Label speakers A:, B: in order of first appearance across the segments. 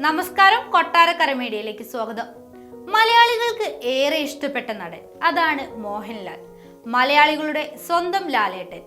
A: നമസ്കാരം, കൊട്ടാരക്കര മീഡിയയിലേക്ക് സ്വാഗതം. മലയാളികൾക്ക് ഏറെ ഇഷ്ടപ്പെട്ട നടൻ അതാണ് മോഹൻലാൽ. മലയാളികളുടെ സ്വന്തം ലാലേട്ടൻ.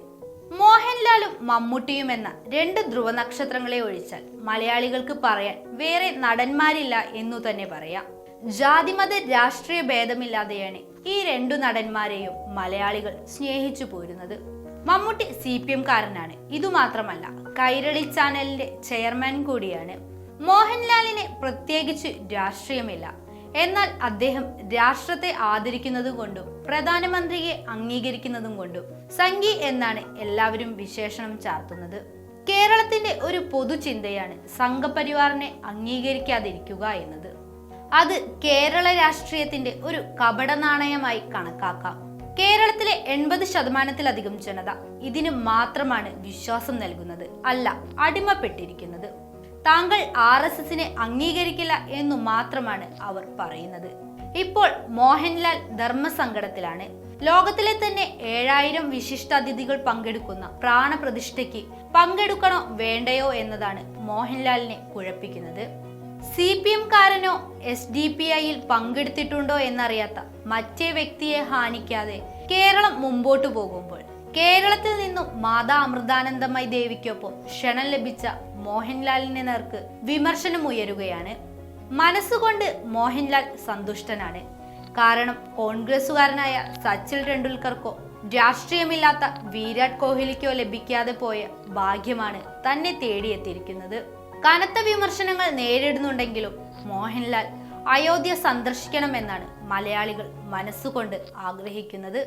A: മോഹൻലാലും മമ്മൂട്ടിയും എന്ന രണ്ട് ധ്രുവ നക്ഷത്രങ്ങളെ ഒഴിച്ചാൽ മലയാളികൾക്ക് പറയാൻ വേറെ നടന്മാരില്ല എന്നു തന്നെ പറയാം. ജാതിമത രാഷ്ട്രീയ ഭേദമില്ലാതെയാണ് ഈ രണ്ടു നടന്മാരെയും മലയാളികൾ സ്നേഹിച്ചു പോരുന്നത്. മമ്മൂട്ടി CPM കാരനാണ്. ഇതുമാത്രമല്ല, കൈരളി ചാനലിന്റെ ചെയർമാൻ കൂടിയാണ്. മോഹൻലാലിന് പ്രത്യേകിച്ച് രാഷ്ട്രീയമില്ല. എന്നാൽ അദ്ദേഹം രാഷ്ട്രത്തെ ആദരിക്കുന്നതും കൊണ്ടും പ്രധാനമന്ത്രിയെ അംഗീകരിക്കുന്നതും കൊണ്ടും സംഘി എന്നാണ് എല്ലാവരും വിശേഷണം ചാർത്തുന്നത്. കേരളത്തിന്റെ ഒരു പൊതുചിന്തയാണ് സംഘപരിവാറിനെ അംഗീകരിക്കാതിരിക്കുക എന്നത്. അത് കേരള രാഷ്ട്രീയത്തിന്റെ ഒരു കപട നാണയമായി കണക്കാക്കാം. കേരളത്തിലെ 80% ജനത ഇതിന് മാത്രമാണ് വിശ്വാസം നൽകുന്നത്, അല്ല അടിമപ്പെട്ടിരിക്കുന്നത്. താങ്കൾ RSSനെ അംഗീകരിക്കില്ല എന്നു മാത്രമാണ് അവർ പറയുന്നത്. ഇപ്പോൾ മോഹൻലാൽ ധർമ്മസങ്കടത്തിലാണ്. ലോകത്തിലെ തന്നെ 7000 വിശിഷ്ടാതിഥികൾ പങ്കെടുക്കുന്ന പ്രാണപ്രതിഷ്ഠയ്ക്ക് പങ്കെടുക്കണോ വേണ്ടയോ എന്നതാണ് മോഹൻലാലിനെ കുഴപ്പിക്കുന്നത്. CPM കാരനോ SDPIയിൽ പങ്കെടുത്തിട്ടുണ്ടോ എന്നറിയാത്ത മറ്റേ വ്യക്തിയെ ഹാനിക്കാതെ കേരളം മുമ്പോട്ടു പോകുമ്പോൾ കേരളത്തിൽ നിന്നും മാതാ അമൃതാനന്ദമയി ദേവിക്കൊപ്പം ക്ഷണം ലഭിച്ച മോഹൻലാലിന് നേർക്ക് വിമർശനം ഉയരുകയാണ്. മനസ്സുകൊണ്ട് മോഹൻലാൽ സന്തുഷ്ടനാണ്. കാരണം കോൺഗ്രസുകാരനായ സച്ചിൻ ടെണ്ടുൽക്കർക്കോ രാഷ്ട്രീയമില്ലാത്ത വിരാട് കോഹ്ലിക്കോ ലഭിക്കാതെ പോയ ഭാഗ്യമാണ് തന്നെ തേടിയെത്തിയിരിക്കുന്നത്. കനത്ത വിമർശനങ്ങൾ നേരിടുന്നുണ്ടെങ്കിലും മോഹൻലാൽ അയോധ്യ സന്ദർശിക്കണമെന്നാണ് മലയാളികൾ മനസ്സുകൊണ്ട് ആഗ്രഹിക്കുന്നത്.